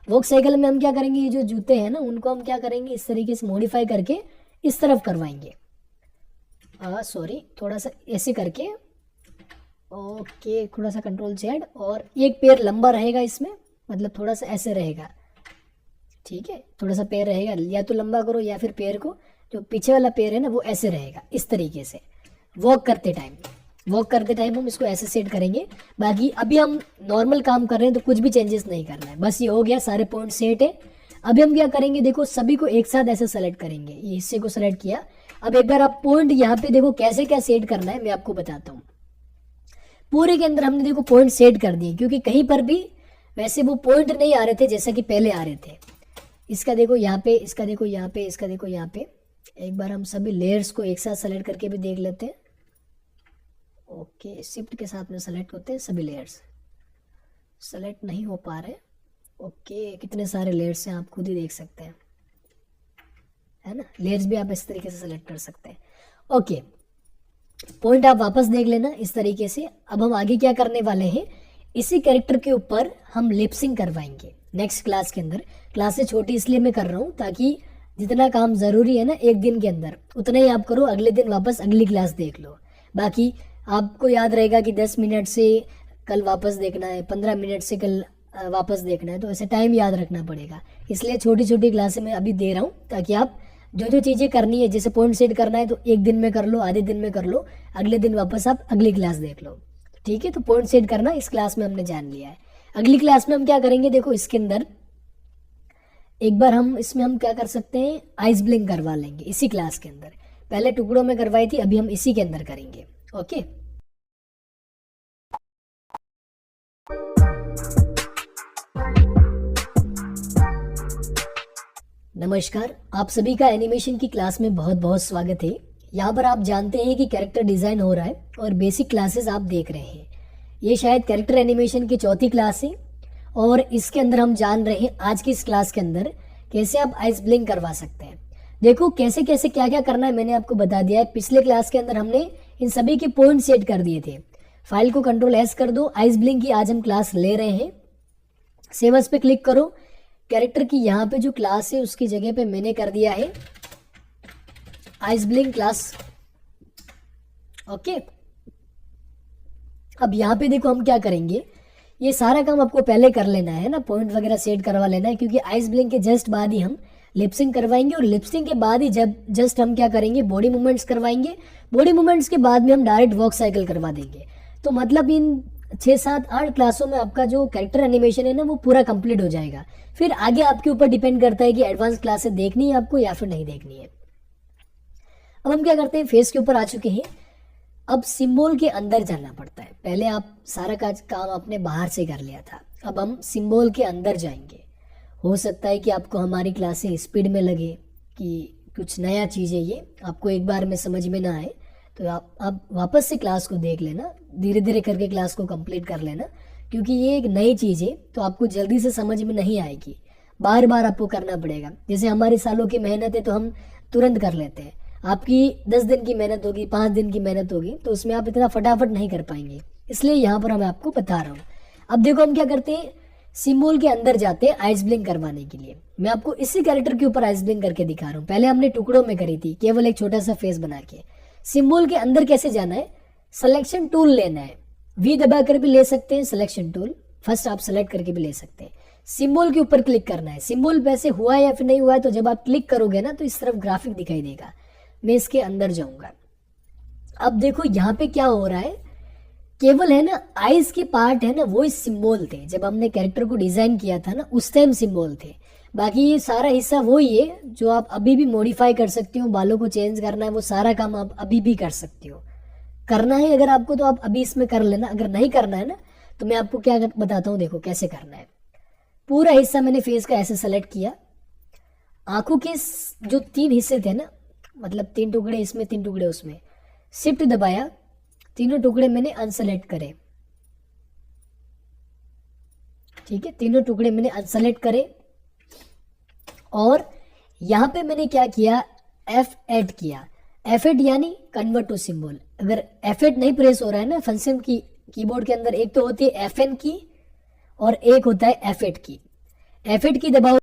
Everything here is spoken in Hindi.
वॉक साइकिल में हम क्या करेंगे, ये जो जूते हैं ना उनको हम क्या करेंगे, इस तरीके से मॉडिफाई करके इस तरफ करवाएंगे। सॉरी, थोड़ा सा ऐसे करके, ओके, थोड़ा सा कंट्रोल जेड, और एक पैर लंबा रहेगा इसमें, मतलब थोड़ा सा ऐसे रहेगा, ठीक है, थोड़ा सा पैर रहेगा, या तो लंबा करो या फिर पैर को जो पीछे वाला पैर है ना वो ऐसे रहेगा इस तरीके से। वॉक करते टाइम हम इसको ऐसे सेट करेंगे। बाकी अभी हम नॉर्मल काम कर रहे हैं तो कुछ भी चेंजेस नहीं करना है, बस ये हो गया, सारे पॉइंट सेट है। अभी हम क्या करेंगे, देखो सभी को एक साथ ऐसे सेलेक्ट करेंगे, ये हिस्से को सेलेक्ट किया। अब एक बार आप पॉइंट यहाँ पे देखो कैसे क्या सेट करना है मैं आपको बताता हूँ। पूरे के अंदर हमने देखो पॉइंट सेट कर दिए, क्योंकि कहीं पर भी वैसे वो पॉइंट नहीं आ रहे थे जैसा कि पहले आ रहे थे। इसका देखो यहाँ पे, इसका देखो यहाँ पे, इसका देखो यहाँ पे। एक बार हम सभी लेयर्स को एक साथ सेलेक्ट करके भी देख लेते हैं। ओके, शिफ्ट के साथ में सेलेक्ट होते हैं सभी लेयर्स, सेलेक्ट नहीं हो पा रहे। ओके, कितने सारे लेयर्स हैं आप खुद ही देख सकते हैं, है ना। लेयर्स भी आप इस तरीके से सेलेक्ट कर सकते हैं। ओके, पॉइंट आप वापस देख लेना इस तरीके से। अब हम आगे क्या करने वाले हैं, इसी कैरेक्टर के ऊपर हम लिपसिंग करवाएंगे नेक्स्ट क्लास के अंदर। क्लासेस छोटी इसलिए मैं कर रहा हूँ ताकि जितना काम ज़रूरी है ना एक दिन के अंदर उतना ही आप करो, अगले दिन वापस अगली क्लास देख लो। बाकी आपको याद रहेगा कि 10 मिनट से कल वापस देखना है, 15 मिनट से कल वापस देखना है, तो ऐसे टाइम याद रखना पड़ेगा। इसलिए छोटी छोटी क्लासें मैं अभी दे रहा हूँ ताकि आप जो जो चीज़ें करनी है, जैसे पॉइंट सेट करना है तो एक दिन में कर लो, आधे दिन में कर लो, अगले दिन वापस आप अगली क्लास देख लो, ठीक है। तो पॉइंट सेट करना इस क्लास में हमने जान लिया है। अगली क्लास में हम क्या करेंगे, देखो इसके अंदर एक बार हम इसमें हम क्या कर सकते हैं, आइस ब्लिंक करवा लेंगे इसी क्लास के अंदर। पहले टुकड़ों में करवाई थी, अभी हम इसी के अंदर करेंगे। ओके, नमस्कार, आप सभी का एनिमेशन की क्लास में बहुत बहुत स्वागत है। यहाँ पर आप जानते हैं कि कैरेक्टर डिज़ाइन हो रहा है और बेसिक क्लासेस आप देख रहे हैं। ये शायद कैरेक्टर एनिमेशन की चौथी क्लास है और इसके अंदर हम जान रहे हैं आज की इस क्लास के अंदर कैसे आप आइस ब्लिंक करवा सकते हैं। देखो कैसे कैसे क्या क्या करना है मैंने आपको बता दिया है। पिछले क्लास के अंदर हमने इन सभी के पॉइंट सेट कर दिए थे। फाइल को कंट्रोल एस कर दो, आइस ब्लिंक की आज हम क्लास ले रहे हैं। सेव एज पे क्लिक करो। कैरेक्टर की यहाँ पे जो क्लास है उसकी जगह पे मैंने कर दिया है आइस ब्लिंक क्लास। ओके, अब यहाँ पे देखो हम क्या करेंगे, ये सारा काम आपको पहले कर लेना है ना, पॉइंट वगैरह सेट करवा लेना है, क्योंकि आइस ब्लिंक के जस्ट बाद ही हम लिपसिंग करवाएंगे और लिपसिंग के बाद ही जब जस्ट हम क्या करेंगे, बॉडी मूवमेंट्स करवाएंगे। बॉडी मूवमेंट्स के बाद में हम डायरेक्ट वॉक साइकिल करवा देंगे। तो मतलब इन 6, 7, 8 क्लासों में आपका जो कैरेक्टर एनिमेशन है ना वो पूरा कंप्लीट हो जाएगा। फिर आगे आपके ऊपर डिपेंड करता है कि एडवांस क्लासेस देखनी है आपको या फिर नहीं देखनी है। अब हम क्या करते हैं, फेस के ऊपर आ चुके हैं। अब सिंबल के अंदर जाना पड़ता है। पहले आप सारा काम आपने बाहर से कर लिया था, अब हम सिंबल के अंदर जाएंगे। हो सकता है कि आपको हमारी क्लासें स्पीड में लगे कि कुछ नया चीज़ है, ये आपको एक बार में समझ में ना आए, तो आप वापस से क्लास को देख लेना, धीरे धीरे करके क्लास को कंप्लीट कर लेना, क्योंकि ये एक नई चीज़ है तो आपको जल्दी से समझ में नहीं आएगी, बार बार आपको करना पड़ेगा। जैसे हमारे सालों की मेहनत है तो हम तुरंत कर लेते हैं, आपकी 10 दिन की मेहनत होगी, 5 दिन की मेहनत होगी, तो उसमें आप इतना फटाफट नहीं कर पाएंगे। इसलिए यहाँ पर मैं आपको बता रहा हूँ। अब देखो हम क्या करते हैं, सिंबल के अंदर जाते हैं आइस ब्लिंक करवाने के लिए। मैं आपको इसी कैरेक्टर के ऊपर आइस ब्लिंक करके दिखा रहा हूँ। पहले हमने टुकड़ों में करी थी, केवल एक छोटा सा फेस बना के। सिंबल के अंदर कैसे जाना है, सिलेक्शन टूल लेना है, वी दबा कर भी ले सकते हैं सिलेक्शन टूल, फर्स्ट आप सेलेक्ट करके भी ले सकते हैं। सिंबल के ऊपर क्लिक करना है। सिंबल वैसे हुआ है या फिर नहीं हुआ है, तो जब आप क्लिक करोगे ना तो इस तरफ ग्राफिक दिखाई देगा। मैं इसके अंदर जाऊंगा। अब देखो यहाँ पे क्या हो रहा है, केवल है ना आइज के पार्ट है ना वो इस सिंबल थे। जब हमने कैरेक्टर को डिजाइन किया था ना उस टाइम सिंबल थे, बाकी ये सारा हिस्सा वही है जो आप अभी भी मॉडिफाई कर सकते हो। बालों को चेंज करना है वो सारा काम आप अभी भी कर सकते हो। करना है अगर आपको तो आप अभी इसमें कर लेना, अगर नहीं करना है ना तो मैं आपको क्या बताता हूँ, देखो कैसे करना है। पूरा हिस्सा मैंने फेस का ऐसे सेलेक्ट किया। आंखों के जो 3 हिस्से थे ना, मतलब 3 टुकड़े इसमें 3 टुकड़े उसमें, शिफ्ट दबाया, तीनों टुकड़े मैंने अनसेलेक्ट करे। ठीक है, तीनों टुकड़े मैंने अनसेलेक्ट करे और यहां पे मैंने क्या किया, F8 किया। F8 यानी कन्वर्ट टू सिंबल। अगर F8 नहीं प्रेस हो रहा है ना फंक्शन की कीबोर्ड के अंदर, एक तो होती है FN की और एक होता है F8 की। F8 की दबाओ।